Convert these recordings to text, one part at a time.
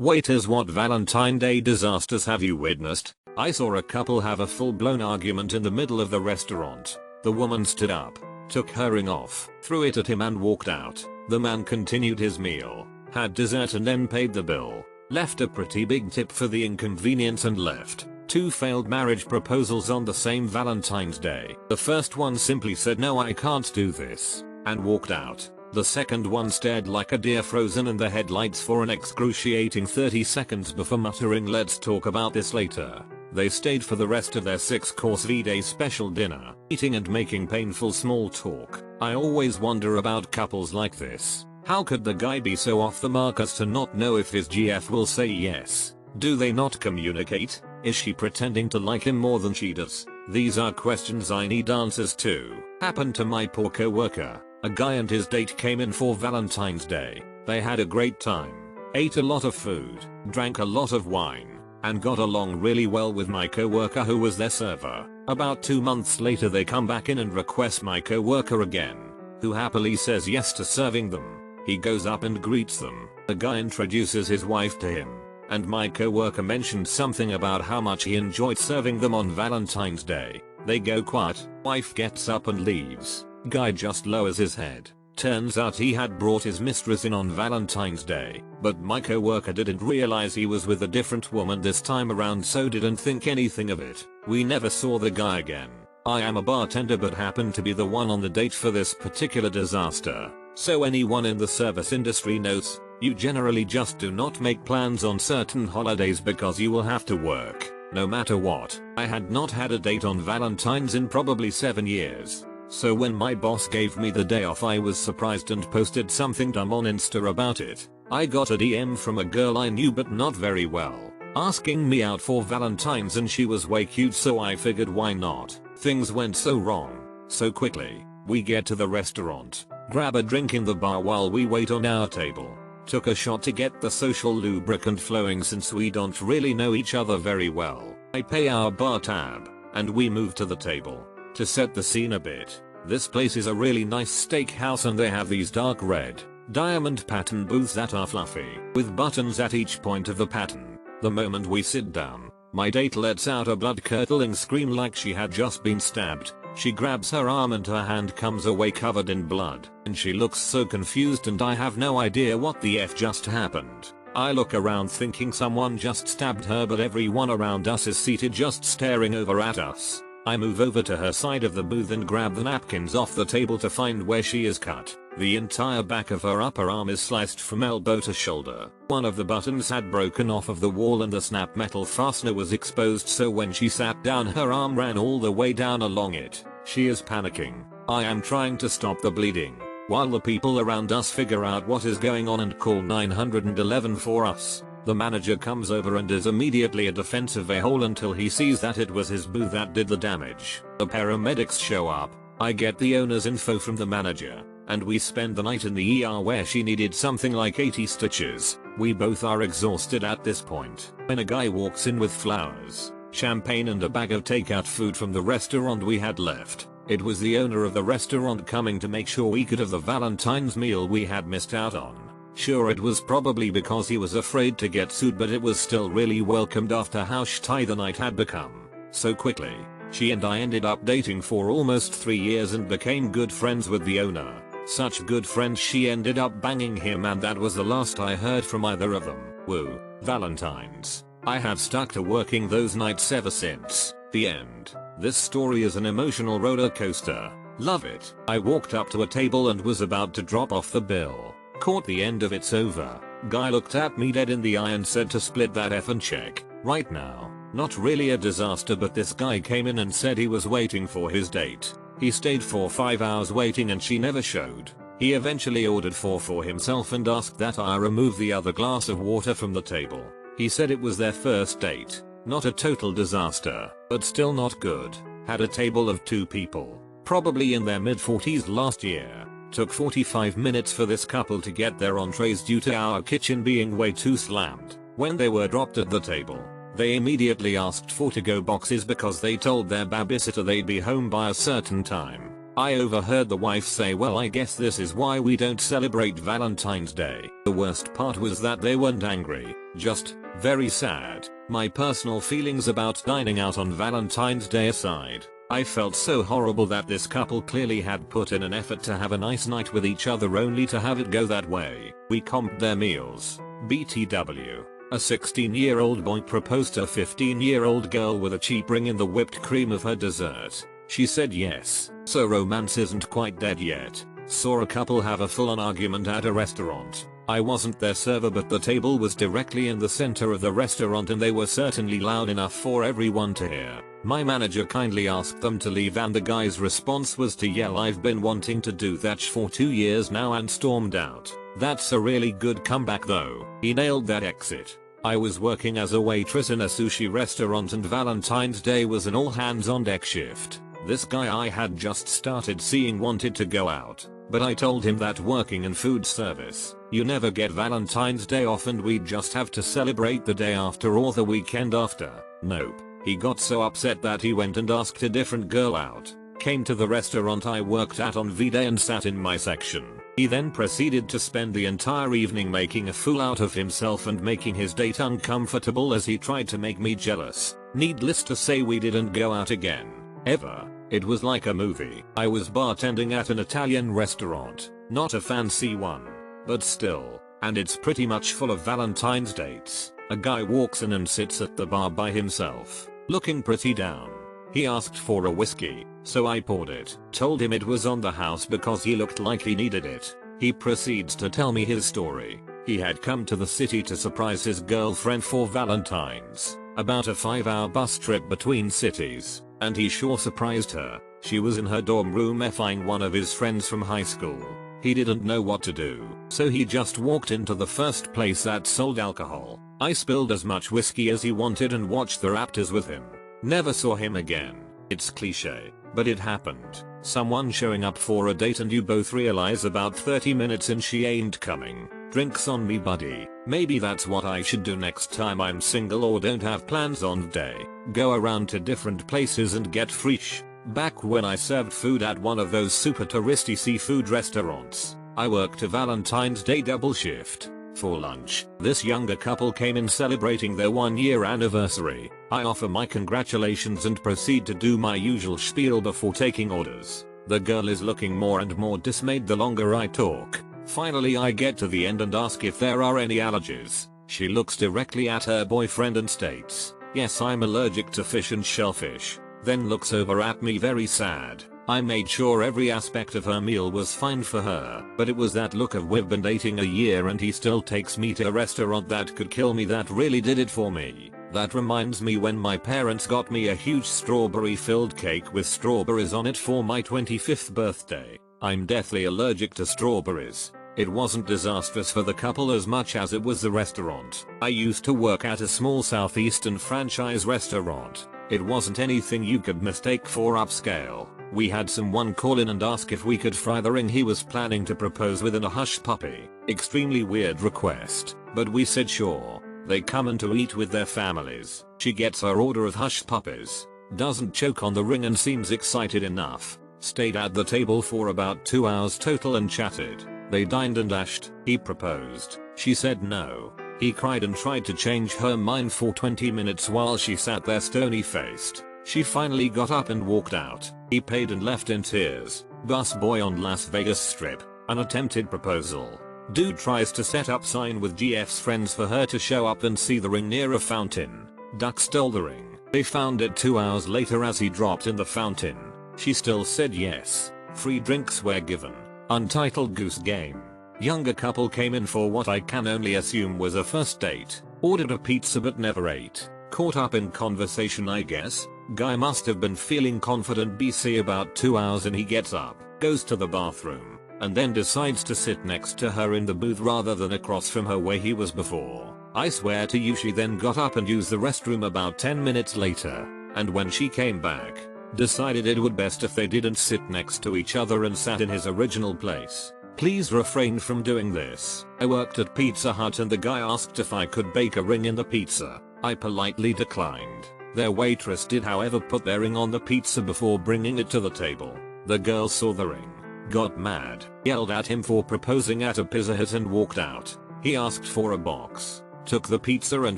Waiters, what Valentine Day disasters have you witnessed? I saw a couple have a full-blown argument in the middle of the restaurant. The woman stood up, took her ring off, threw it at him and walked out. The man continued his meal, had dessert and then paid the bill, left a pretty big tip for the inconvenience and left. Two failed marriage proposals on the same Valentine's Day. The first one simply said no, I can't do this, and walked out. The second one stared like a deer frozen in the headlights for an excruciating 30 seconds before muttering, let's talk about this later. They stayed for the rest of their 6-course V-Day special dinner, eating and making painful small talk. I always wonder about couples like this. How could the guy be so off the mark as to not know if his GF will say yes? Do they not communicate? Is she pretending to like him more than she does? These are questions I need answers to. Happened to my poor coworker. A guy and his date came in for Valentine's Day. They had a great time, ate a lot of food, drank a lot of wine, and got along really well with my coworker who was their server. About 2 months later they come back in and request my coworker again, who happily says yes to serving them. He goes up and greets them. The guy introduces his wife to him, and my coworker mentioned something about how much he enjoyed serving them on Valentine's Day. They go quiet, wife gets up and leaves. Guy just lowers his head. Turns out he had brought his mistress in on Valentine's Day, but my coworker didn't realize he was with a different woman this time around, so didn't think anything of it. We never saw the guy again. I am a bartender but happened to be the one on the date for this particular disaster. So anyone in the service industry knows, you generally just do not make plans on certain holidays because you will have to work, no matter what. I had not had a date on Valentine's in probably 7 years. So when my boss gave me the day off I was surprised and posted something dumb on Insta about it. I got a DM from a girl I knew but not very well, asking me out for Valentine's and she was way cute, so I figured why not. Things went so wrong so quickly. We get to the restaurant, grab a drink in the bar while we wait on our table. Took a shot to get the social lubricant flowing since we don't really know each other very well. I pay our bar tab, and we move to the table. To set the scene a bit, this place is a really nice steakhouse and they have these dark red, diamond pattern booths that are fluffy, with buttons at each point of the pattern. The moment we sit down, my date lets out a blood-curdling scream like she had just been stabbed. She grabs her arm and her hand comes away covered in blood, and she looks so confused and I have no idea what the F just happened. I look around thinking someone just stabbed her, but everyone around us is seated just staring over at us. I move over to her side of the booth and grab the napkins off the table to find where she is cut. The entire back of her upper arm is sliced from elbow to shoulder. One of the buttons had broken off of the wall and the snap metal fastener was exposed, so when she sat down her arm ran all the way down along it. She is panicking. I am trying to stop the bleeding, while the people around us figure out what is going on and call 911 for us. The manager comes over and is immediately a defensive a-hole until he sees that it was his booth that did the damage. The paramedics show up. I get the owner's info from the manager, and we spend the night in the ER where she needed something like 80 stitches. We both are exhausted at this point when a guy walks in with flowers, champagne and a bag of takeout food from the restaurant we had left. It was the owner of the restaurant coming to make sure we could have the Valentine's meal we had missed out on. Sure, it was probably because he was afraid to get sued, but it was still really welcomed after how shitty the night had become so quickly. She and I ended up dating for almost 3 years and became good friends with the owner. Such good friends she ended up banging him, and that was the last I heard from either of them. Woo, Valentine's. I have stuck to working those nights ever since. The end. This story is an emotional roller coaster. Love it. I walked up to a table and was about to drop off the bill. Caught the end of it's over. Guy looked at me dead in the eye and said to split that effing check right now. Not really a disaster, but this guy came in and said he was waiting for his date. He stayed for 5 hours waiting and she never showed. He eventually ordered 4 for himself and asked that I remove the other glass of water from the table. He said it was their first date. Not a total disaster, but still not good. Had a table of 2 people, probably in their mid-40s last year. Took 45 minutes for this couple to get their entrees due to our kitchen being way too slammed. When they were dropped at the table, they immediately asked for to-go boxes because they told their babysitter they'd be home by a certain time. I overheard the wife say, well, I guess this is why we don't celebrate Valentine's Day. The worst part was that they weren't angry, just very sad. My personal feelings about dining out on Valentine's Day aside, I felt so horrible that this couple clearly had put in an effort to have a nice night with each other only to have it go that way. We comped their meals. BTW. A 16-year-old boy proposed to a 15-year-old girl with a cheap ring in the whipped cream of her dessert. She said yes, so romance isn't quite dead yet. Saw a couple have a full-on argument at a restaurant. I wasn't their server, but the table was directly in the center of the restaurant and they were certainly loud enough for everyone to hear. My manager kindly asked them to leave and the guy's response was to yell, "I've been wanting to do that for 2 years now," and stormed out. That's a really good comeback though. He nailed that exit. I was working as a waitress in a sushi restaurant and Valentine's Day was an all hands on deck shift. This guy I had just started seeing wanted to go out, but I told him that working in food service, you never get Valentine's Day off and we'd just have to celebrate the day after or the weekend after. Nope. He got so upset that he went and asked a different girl out. Came to the restaurant I worked at on V-Day and sat in my section. He then proceeded to spend the entire evening making a fool out of himself and making his date uncomfortable as he tried to make me jealous. Needless to say, we didn't go out again. Ever. It was like a movie. I was bartending at an Italian restaurant. Not a fancy one, but still. And it's pretty much full of Valentine's dates. A guy walks in and sits at the bar by himself, looking pretty down. He asked for a whiskey, so I poured it. Told him it was on the house because he looked like he needed it. He proceeds to tell me his story. He had come to the city to surprise his girlfriend for Valentine's. About a 5-hour bus trip between cities, and he sure surprised her. She was in her dorm room effing one of his friends from high school. He didn't know what to do, so he just walked into the first place that sold alcohol. I spilled as much whiskey as he wanted and watched the Raptors with him. Never saw him again. It's cliche, but it happened. Someone showing up for a date and you both realize about 30 minutes and she ain't coming. Drinks on me, buddy. Maybe that's what I should do next time I'm single or don't have plans on the day. Go around to different places and get fresh. Back when I served food at one of those super touristy seafood restaurants, I worked a Valentine's Day double shift. For lunch, this younger couple came in celebrating their 1-year anniversary. I offer my congratulations and proceed to do my usual spiel before taking orders. The girl is looking more and more dismayed the longer I talk. Finally I get to the end and ask if there are any allergies. She looks directly at her boyfriend and states, "Yes, I'm allergic to fish and shellfish." Then looks over at me very sad. I made sure every aspect of her meal was fine for her, but it was that look of "we've been dating a year and he still takes me to a restaurant that could kill me" that really did it for me. That reminds me when my parents got me a huge strawberry filled cake with strawberries on it for my 25th birthday. I'm deathly allergic to strawberries. It wasn't disastrous for the couple as much as it was the restaurant. I used to work at a small southeastern franchise restaurant. It wasn't anything you could mistake for upscale. We had someone call in and ask if we could fry the ring he was planning to propose with in a hush puppy. Extremely weird request, but we said sure. They come in to eat with their families. She gets her order of hush puppies, doesn't choke on the ring and seems excited enough. Stayed at the table for about 2 hours total and chatted. They dined and dashed. He proposed. She said no. He cried and tried to change her mind for 20 minutes while she sat there stony faced. She finally got up and walked out. He paid and left in tears. Bus boy on Las Vegas Strip. An attempted proposal. Dude tries to set up sign with GF's friends for her to show up and see the ring near a fountain. Duck stole the ring. They found it 2 hours later as he dropped in the fountain. She still said yes. Free drinks were given. Untitled Goose Game. Younger couple came in for what I can only assume was a first date. Ordered a pizza but never ate. Caught up in conversation I guess. Guy must have been feeling confident BC about 2 hours and he gets up, goes to the bathroom, and then decides to sit next to her in the booth rather than across from her where he was before. I swear to you she then got up and used the restroom about 10 minutes later, and when she came back, decided it would best if they didn't sit next to each other and sat in his original place. Please refrain from doing this. I worked at Pizza Hut and the guy asked if I could bake a ring in the pizza. I politely declined. Their waitress did however put their ring on the pizza before bringing it to the table. The girl saw the ring, got mad, yelled at him for proposing at a Pizza Hut and walked out. He asked for a box, took the pizza and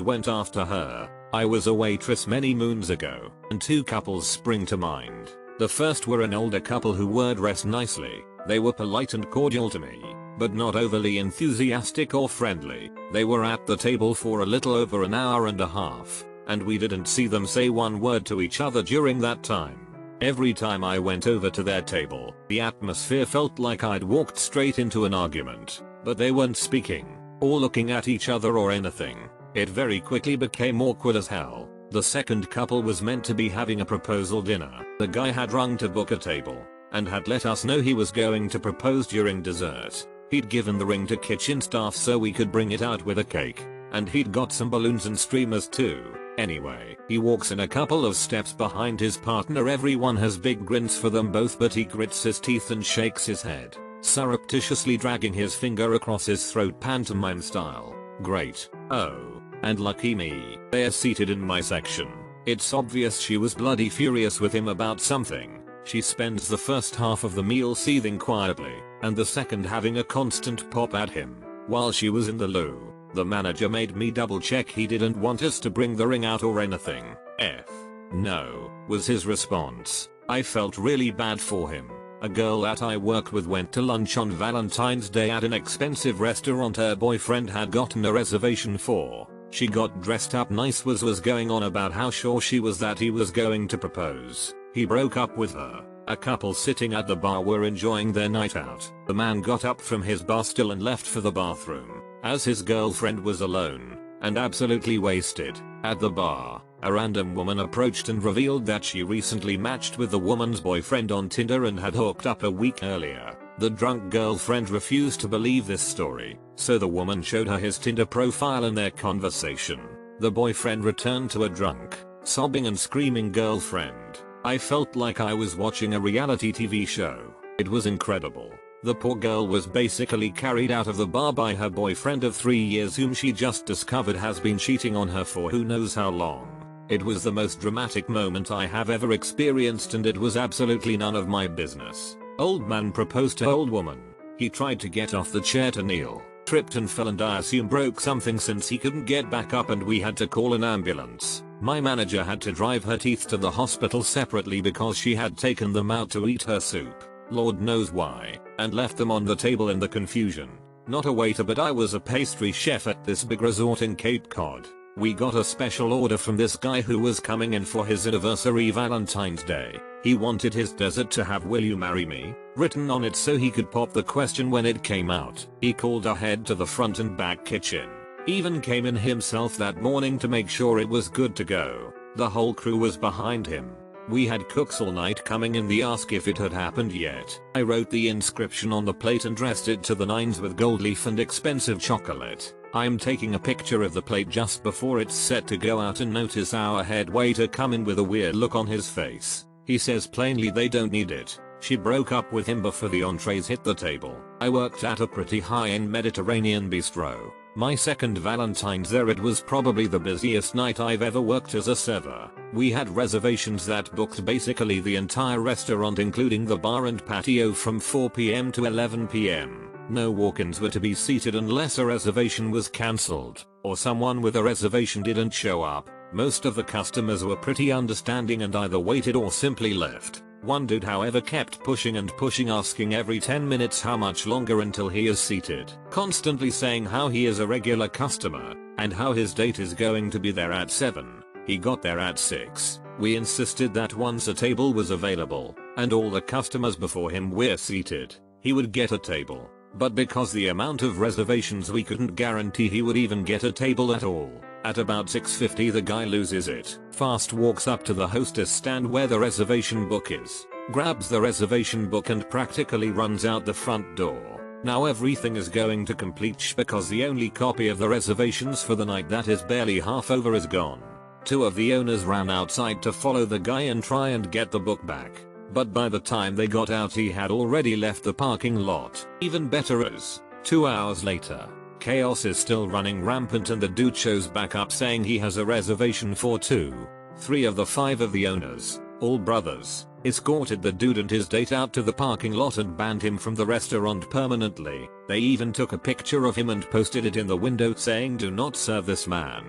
went after her. I was a waitress many moons ago, and two couples spring to mind. The first were an older couple who were dressed nicely. They were polite and cordial to me, but not overly enthusiastic or friendly. They were at the table for a little over an hour and a half, and we didn't see them say one word to each other during that time. Every time I went over to their table, the atmosphere felt like I'd walked straight into an argument, but they weren't speaking, or looking at each other or anything. It very quickly became awkward as hell. The second couple was meant to be having a proposal dinner. The guy had rung to book a table, and had let us know he was going to propose during dessert. He'd given the ring to kitchen staff so we could bring it out with a cake, and he'd got some balloons and streamers too. Anyway, he walks in a couple of steps behind his partner. Everyone has big grins for them both, but he grits his teeth and shakes his head, surreptitiously dragging his finger across his throat pantomime style. Great. Oh, and lucky me, they're seated in my section. It's obvious she was bloody furious with him about something. She spends the first half of the meal seething quietly, and the second having a constant pop at him. While she was in the loo, the manager made me double check he didn't want us to bring the ring out or anything. No, was his response. I felt really bad for him. A girl that I work with went to lunch on Valentine's Day at an expensive restaurant her boyfriend had gotten a reservation for. She got dressed up nice, was going on about how sure she was that he was going to propose. He broke up with her. A couple sitting at the bar were enjoying their night out. The man got up from his bar stool and left for the bathroom, as his girlfriend was alone, and absolutely wasted. At the bar, a random woman approached and revealed that she recently matched with the woman's boyfriend on Tinder and had hooked up a week earlier. The drunk girlfriend refused to believe this story, so the woman showed her his Tinder profile and their conversation. The boyfriend returned to a drunk, sobbing and screaming girlfriend. I felt like I was watching a reality TV show. It was incredible. The poor girl was basically carried out of the bar by her boyfriend of 3 years whom she just discovered has been cheating on her for who knows how long. It was the most dramatic moment I have ever experienced, and it was absolutely none of my business. Old man proposed to old woman. He tried to get off the chair to kneel, tripped and fell and I assume broke something since he couldn't get back up, and we had to call an ambulance. My manager had to drive her teeth to the hospital separately because she had taken them out to eat her soup. Lord knows why, and left them on the table in the confusion. Not a waiter, but I was a pastry chef at this big resort in Cape Cod. We got a special order from this guy who was coming in for his anniversary Valentine's Day. He wanted his dessert to have "Will you marry me?" written on it so he could pop the question when it came out. He called ahead to the front and back kitchen. Even came in himself that morning to make sure it was good to go. The whole crew was behind him. We had cooks all night coming in. They asked if it had happened yet. I wrote the inscription on the plate and dressed it to the nines with gold leaf and expensive chocolate. I'm taking a picture of the plate just before it's set to go out and notice our head waiter come in with a weird look on his face. He says plainly they don't need it. She broke up with him before the entrees hit the table. I worked at a pretty high-end Mediterranean bistro. My second Valentine's there. It was probably the busiest night I've ever worked as a server. We had reservations that booked basically the entire restaurant including the bar and patio from 4 PM to 11 PM. No walk-ins were to be seated unless a reservation was cancelled, or someone with a reservation didn't show up. Most of the customers were pretty understanding and either waited or simply left. One dude however kept pushing and pushing, asking every 10 minutes how much longer until he is seated, constantly saying how he is a regular customer, and how his date is going to be there at 7. He got there at 6. We insisted that once a table was available, and all the customers before him were seated, he would get a table. But because the amount of reservations, we couldn't guarantee he would even get a table at all. At about 6:50 the guy loses it, fast walks up to the hostess stand where the reservation book is, grabs the reservation book and practically runs out the front door. Now everything is going to complete sh because the only copy of the reservations for the night that is barely half over is gone. Two of the owners ran outside to follow the guy and try and get the book back. But by the time they got out he had already left the parking lot. Even better is, 2 hours later, chaos is still running rampant and the dude shows back up saying he has a reservation for 2. 3 of the 5 of the owners, all brothers, escorted the dude and his date out to the parking lot and banned him from the restaurant permanently. They even took a picture of him and posted it in the window saying, "Do not serve this man."